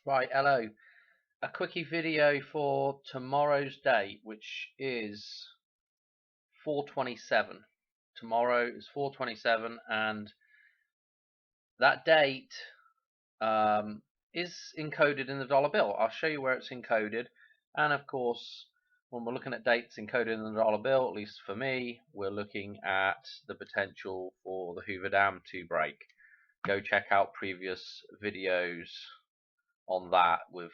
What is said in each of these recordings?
Right, hello. A quickie video for tomorrow's date, which is 4/27. Tomorrow is 4/27, and that date is encoded in the dollar bill. I'll show you where it's encoded, and of course, when we're looking at dates encoded in the dollar bill, at least for me, we're looking at the potential for the Hoover Dam to break. Go check out previous videos on that with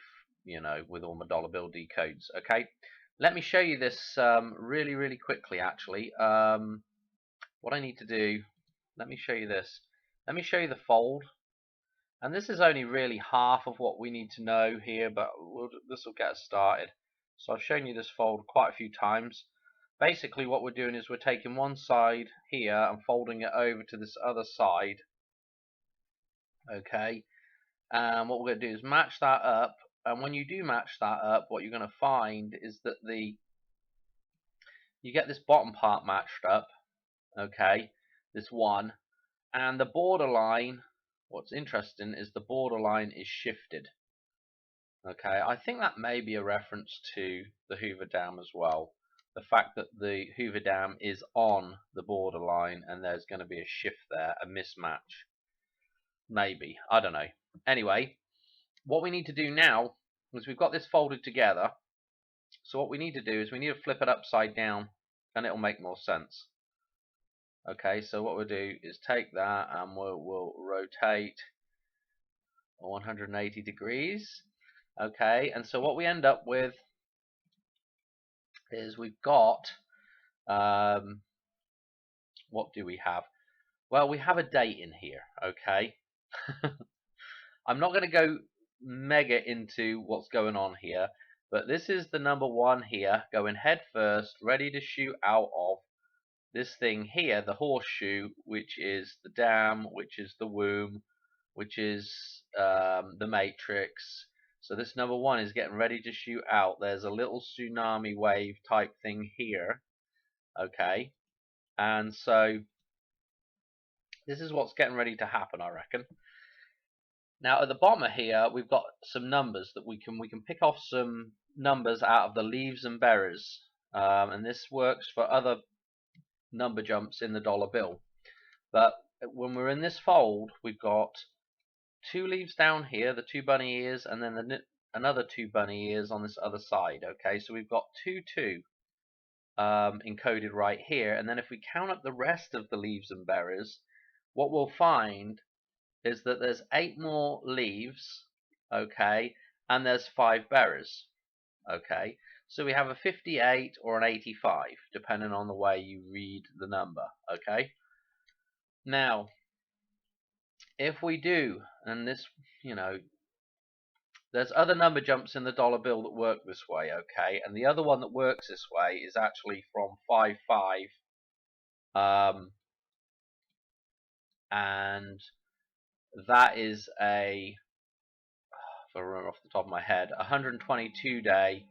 with all my dollar bill decodes. Okay, let me show you this really quickly. Actually, what I need to do, let me show you this. Let me show you the fold, and this is only really half of what we need to know here, but this will get us started. So I've shown you this fold quite a few times. Basically what we're doing is we're taking one side here and folding it over to this other side. Okay, and what we're going to do is match that up, and when you do match that up, what you're going to find is that you get this bottom part matched up, okay, this one, and the borderline, what's interesting is the borderline is shifted. Okay, I think that may be a reference to the Hoover Dam as well, the fact that the Hoover Dam is on the borderline and there's going to be a shift there, a mismatch, maybe, I don't know. Anyway, what we need to do now is we've got this folded together, so what we need to do is we need to flip it upside down and it'll make more sense. Okay, so what we'll do is take that and we'll rotate 180 degrees. Okay, and so what we end up with is we've got what do we have? Well, we have a date in here. Okay, I'm not going to go mega into what's going on here, but this is the number one here, going head first, ready to shoot out of this thing here, the horseshoe, which is the dam, which is the womb, which is the matrix. So this number one is getting ready to shoot out. There's a little tsunami wave type thing here. Okay, and so this is what's getting ready to happen, I reckon. Now at the bottom of here, we've got some numbers that we can pick off some numbers out of the leaves and berries, and this works for other number jumps in the dollar bill. But when we're in this fold, we've got two leaves down here, the two bunny ears, and then another two bunny ears on this other side. Okay, so we've got 2 encoded right here, and then if we count up the rest of the leaves and berries, what we'll find is that there's 8 more leaves, okay, and there's 5 berries. Okay, so we have a 58 or an 85, depending on the way you read the number. Okay, now if we do, and this, there's other number jumps in the dollar bill that work this way. Okay, and the other one that works this way is actually from 55, and that is a, if I remember off the top of my head, 122 day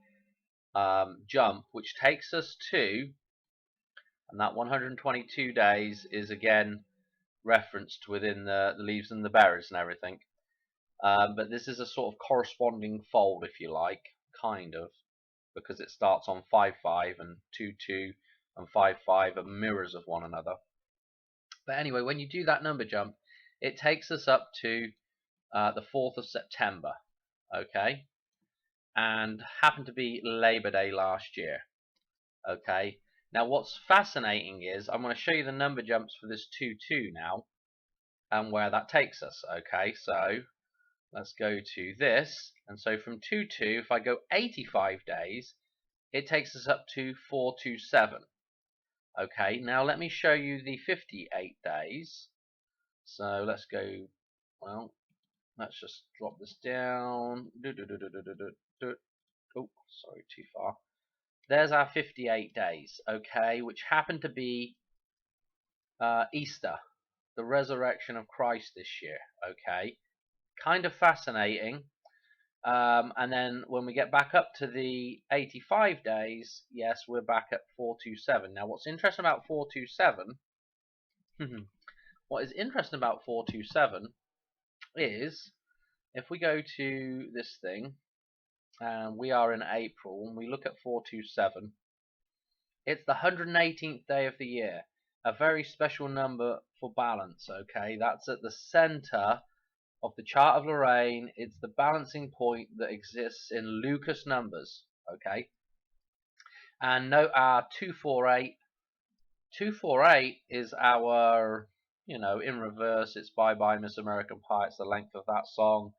jump, which takes us to, and that 122 days is again referenced within the leaves and the berries and everything. But this is a sort of corresponding fold, if you like, kind of, because it starts on 55 and 22 and 55 are mirrors of one another. But anyway, when you do that number jump, it takes us up to the 4th of September, okay, and happened to be Labor Day last year. Okay, now what's fascinating is I'm going to show you the number jumps for this 2-2 now and where that takes us. Okay, so let's go to this, and so from 2-2, if I go 85 days, it takes us up to 427. Okay, now let me show you the 58 days. So let's go, well, let's just drop this down. Oh, sorry, too far. There's our 58 days, okay, which happen to be Easter, the resurrection of Christ this year, okay. Kind of fascinating. And then when we get back up to the 85 days, yes, we're back at 427. Now, what's interesting about 427, what is interesting about 427 is if we go to this thing, and we are in April, and we look at 427, it's the 118th day of the year. A very special number for balance, okay? That's at the center of the chart of Lorraine. It's the balancing point that exists in Lucas numbers, okay? And note our 248. 248 is our, in reverse, it's Bye Bye Miss American Pie. It's the length of that song.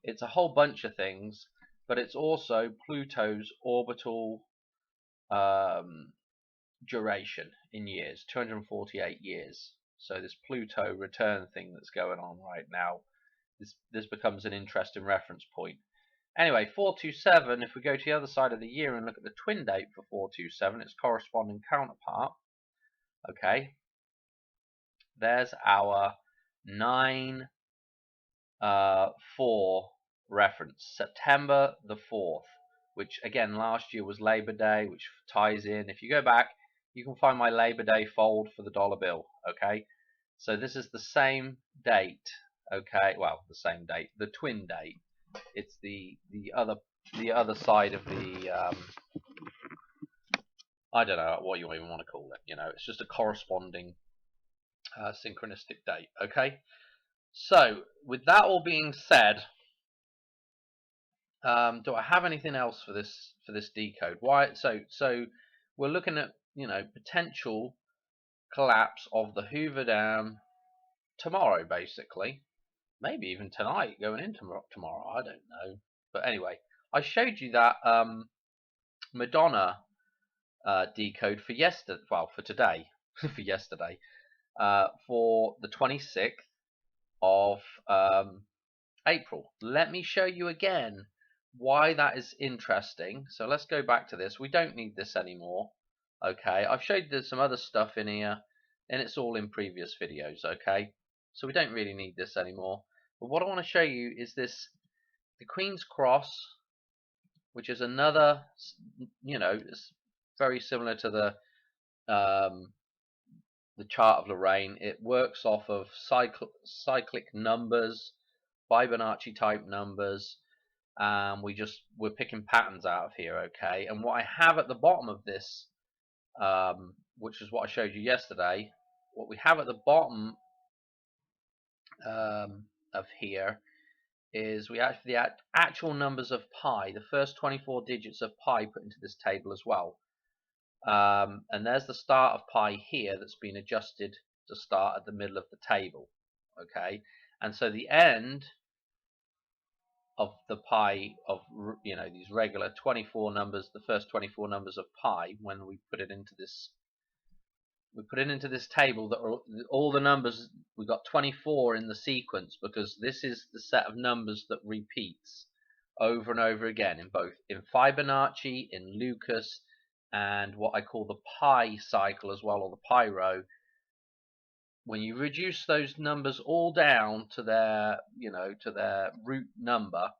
It's a whole bunch of things, but it's also Pluto's orbital duration in years, 248 years. So this Pluto return thing that's going on right now, this becomes an interesting reference point. Anyway, 427, if we go to the other side of the year and look at the twin date for 427, its corresponding counterpart, okay, there's our 9-4 reference, September the 4th, which again last year was Labor Day, which ties in. If you go back, you can find my Labor Day fold for the dollar bill, okay? So this is the same date, okay? Well, the same date, the twin date. It's the other side of the I don't know what you even want to call it. It's just a corresponding synchronistic date. Okay. So with that all being said, do I have anything else for this decode? Why? So we're looking at potential collapse of the Hoover Dam tomorrow, basically. Maybe even tonight, going into tomorrow. I don't know. But anyway, I showed you that Madonna decode for yesterday. Well, for today, for yesterday, for the 26th of April. Let me show you again why that is interesting. So let's go back to this. We don't need this anymore. Okay, I've showed you some other stuff in here, and it's all in previous videos. Okay, so we don't really need this anymore. But what I want to show you is this, the Queen's Cross, which is another, it's very similar to the chart of Lorraine. It works off of cyclic numbers, Fibonacci type numbers. We're picking patterns out of here, okay? And what I have at the bottom of this, which is what I showed you yesterday, what we have at the bottom of here is we have the actual numbers of pi, the first 24 digits of pi put into this table as well. And there's the start of pi here that's been adjusted to start at the middle of the table, okay? And so the end of the pi of these regular 24 numbers, the first 24 numbers of pi, when we put it into this table, that are all the numbers. We've got 24 in the sequence because this is the set of numbers that repeats over and over again in Fibonacci, in Lucas, and what I call the pi cycle as well, or the pi row. When you reduce those numbers all down to their root number,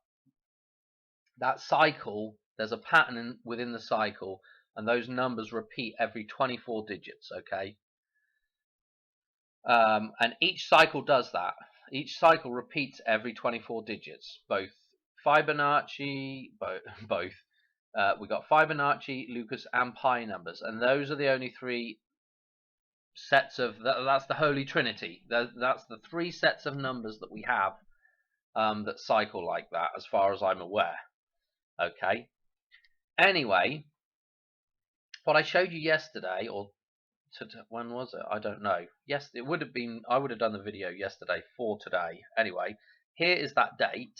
that cycle, there's a pattern within the cycle, and those numbers repeat every 24 digits, okay? And each cycle does that. Each cycle repeats every 24 digits, both Fibonacci, both. We got Fibonacci, Lucas, and pi numbers, and those are the only three sets of, that's the Holy Trinity. That's the three sets of numbers that we have that cycle like that, as far as I'm aware. Okay. Anyway, what I showed you yesterday, or when was it? I don't know. Yes, it would have been. I would have done the video yesterday for today. Anyway, here is that date.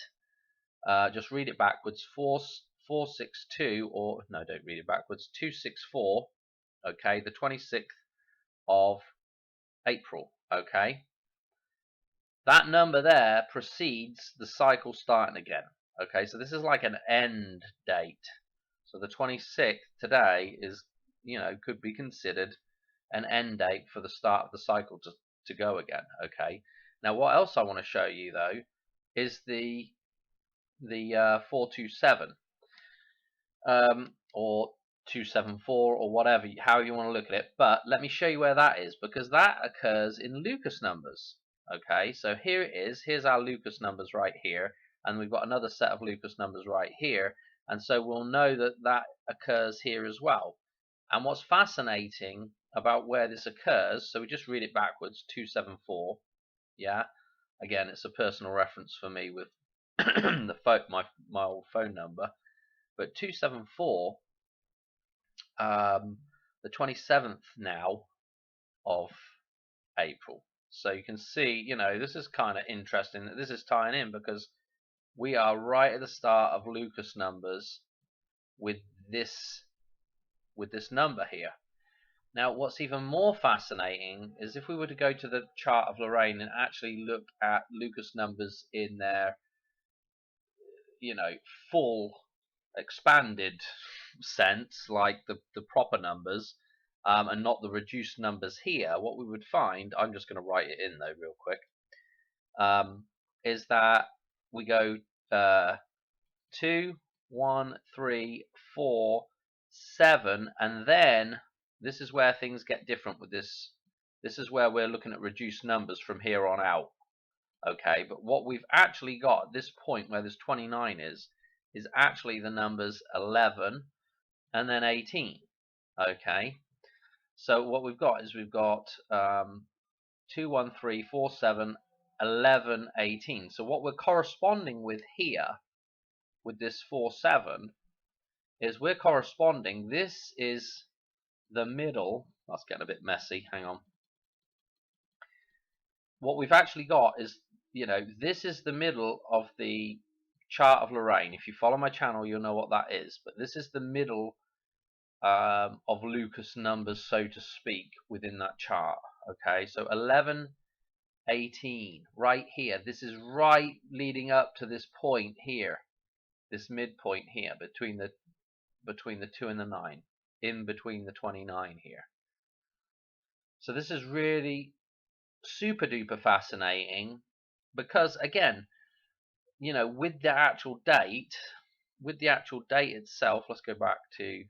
Just read it backwards. 462, or no, don't read it backwards. 264. Okay, the 26th of April. Okay, that number there precedes the cycle starting again. Okay, so this is like an end date. So the 26th today is, could be considered an end date for the start of the cycle to go again. Okay, now what else I want to show you though is the 427 or 274 or whatever, how you want to look at it. But let me show you where that is, because that occurs in Lucas numbers. Okay, so here it is. Here's our Lucas numbers right here, and we've got another set of Lucas numbers right here, and so we'll know that that occurs here as well. And what's fascinating about where this occurs, so we just read it backwards, 274, yeah, again it's a personal reference for me with my old phone number, but 274, the 27th now of April. So you can see, this is kind of interesting that this is tying in, because we are right at the start of Lucas numbers with this number here. Now, what's even more fascinating is if we were to go to the chart of Lorraine and actually look at Lucas numbers in their, full expanded sense, like the proper numbers, and not the reduced numbers here, what we would find, I'm just going to write it in though real quick, is that we go 2, 1, 3, 4, 7, and then this is where things get different with this. This is where we're looking at reduced numbers from here on out. Okay, but what we've actually got at this point where this 29 is actually the numbers 11 and then 18. Okay, so what we've got is we've got 2, 1, 3, 4, 7, 11, 18. So what we're corresponding with here with this 4, 7 is we're corresponding, this is the middle. That's getting a bit messy, hang on. What we've actually got is, this is the middle of the chart of Lorraine. If you follow my channel, you'll know what that is. But this is the middle of Lucas numbers, so to speak, within that chart. Okay, so 11, 18, right here. This is right leading up to this point here, this midpoint here, between the 2 and the 9, in between the 29 here. So this is really super duper fascinating, because again, with the actual date itself, let's go back to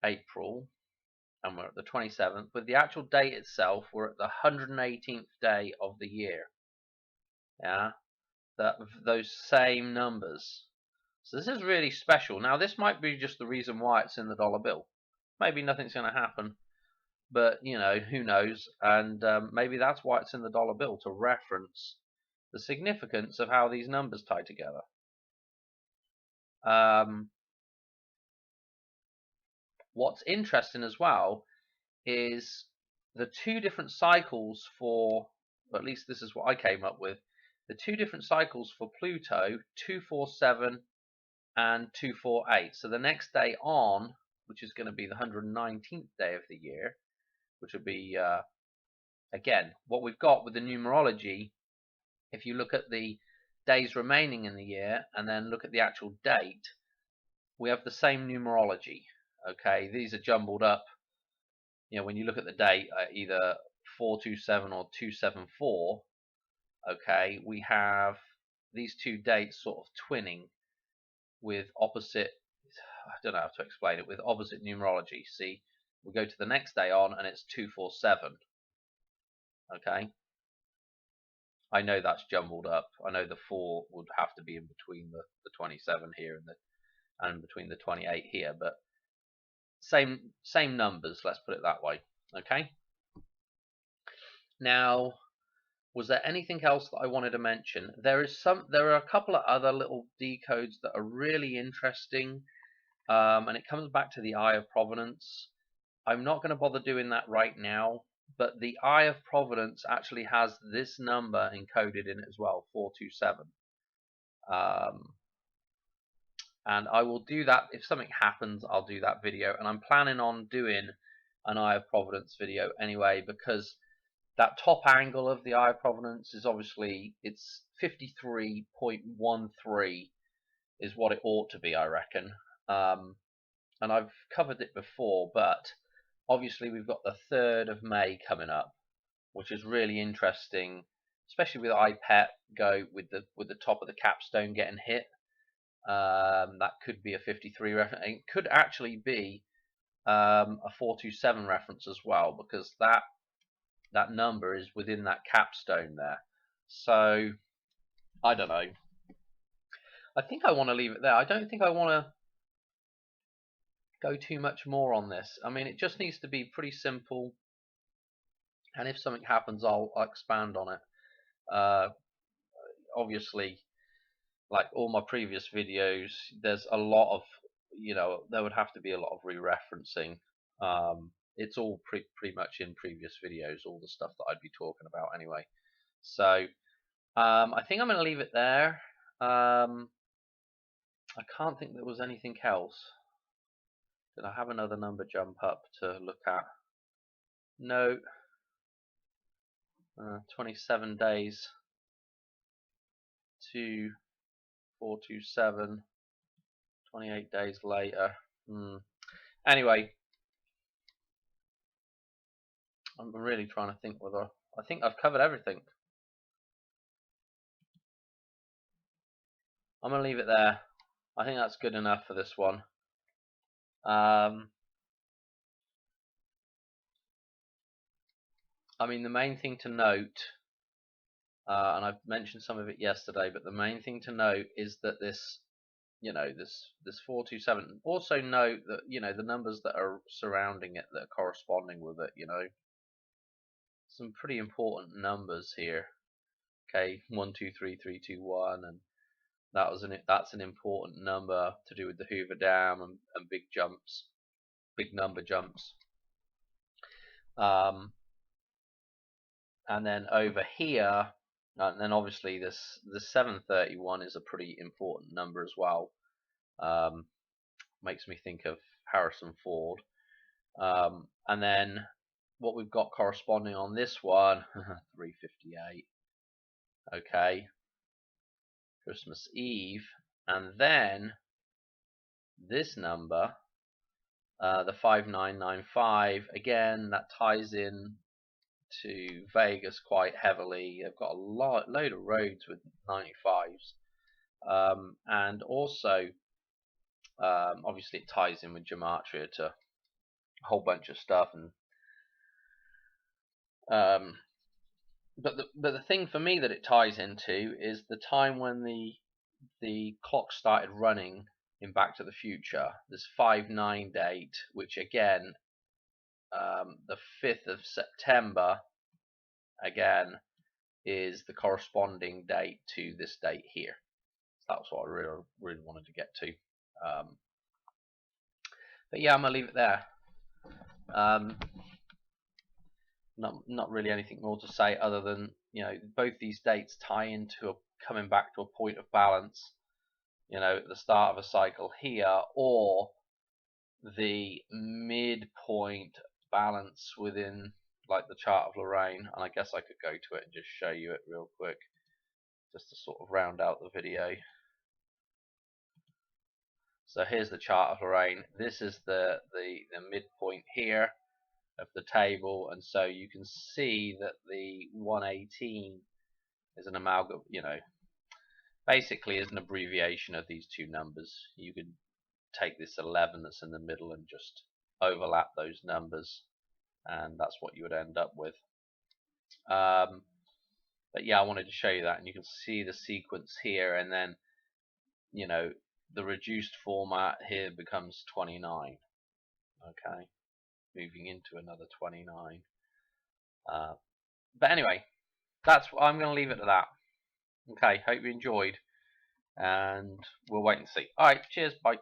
April, and we're at the 27th. With the actual date itself, we're at the 118th day of the year. Yeah, those same numbers. So this is really special. Now this might be just the reason why it's in the dollar bill. Maybe nothing's going to happen, but who knows? And maybe that's why it's in the dollar bill, to reference the significance of how these numbers tie together. What's interesting as well is the two different cycles for, or at least this is what I came up with, the two different cycles for Pluto, 247 and 248. So the next day on, which is going to be the 119th day of the year, which would be, again, what we've got with the numerology. If you look at the days remaining in the year and then look at the actual date, we have the same numerology. Okay, these are jumbled up. When you look at the date, either 427 or 274, okay, we have these two dates sort of twinning with opposite, I don't know how to explain it, with opposite numerology. See, we go to the next day on and it's 247. Okay, I know that's jumbled up. I know the 4 would have to be in between the 27 here and between the 28 here, but same numbers, let's put it that way. Okay, now, was there anything else that I wanted to mention? There are a couple of other little decodes that are really interesting, and it comes back to the Eye of Providence. I'm not going to bother doing that right now, but the Eye of Providence actually has this number encoded in it as well, 427. And I will do that if something happens. I'll do that video, and I'm planning on doing an Eye of Providence video anyway, because that top angle of the Eye of Providence is obviously, it's 53.13 is what it ought to be, I reckon. And I've covered it before, but obviously we've got the 3rd of May coming up, which is really interesting, especially with iPet go with the top of the capstone getting hit. That could be a 53 reference. It could actually be a 427 reference as well, because that that number is within that capstone there. So I don't know. I think I want to leave it there. I don't think I want to go too much more on this. I mean, it just needs to be pretty simple, and if something happens, I'll expand on it. Uh, Obviously, like all my previous videos, there's a lot of, there would have to be a lot of re-referencing. It's all pretty much in previous videos, all the stuff that I'd be talking about anyway. So I think I'm going to leave it there. I can't think there was anything else. Did I have another number jump up to look at? No. 27 days to 427. 28 days later. Anyway, I'm really trying to think whether I think I've covered everything. I'm going to leave it there. I think that's good enough for this one. I mean, the main thing to note, and I've mentioned some of it yesterday, but the main thing to note is that this, this 427. Also note that the numbers that are surrounding it, that are corresponding with it, some pretty important numbers here. Okay, 1 2 3 3 2 1, and that's an important number to do with the Hoover Dam and big jumps, big number jumps. And then over here, and then obviously the 731 is a pretty important number as well. Makes me think of Harrison Ford. And then what we've got corresponding on this one, 358. Okay, Christmas Eve, and then this number, the 5995. Again, that ties in to Vegas quite heavily. They've got a load of roads with 95s, and also obviously it ties in with gematria to a whole bunch of stuff. And but the thing for me that it ties into is the time when the clock started running in Back to the Future. This 5/9 date, which again, the 5th of September, again, is the corresponding date to this date here. So that's what I really wanted to get to. But yeah, I'm gonna leave it there. Not really anything more to say other than both these dates tie into coming back to a point of balance. At the start of a cycle here, or the midpoint balance within like the chart of Lorraine. And I guess I could go to it and just show you it real quick, just to sort of round out the video. So here's the chart of Lorraine. This is the midpoint here of the table, and so you can see that the 118 is an amalgam, basically is an abbreviation of these two numbers. You could take this 11 that's in the middle and just overlap those numbers, and that's what you would end up with. But yeah, I wanted to show you that, and you can see the sequence here, and then the reduced format here becomes 29. Okay, moving into another 29. But anyway, I'm going to leave it at that. Okay, hope you enjoyed, and we'll wait and see. Alright, cheers, bye.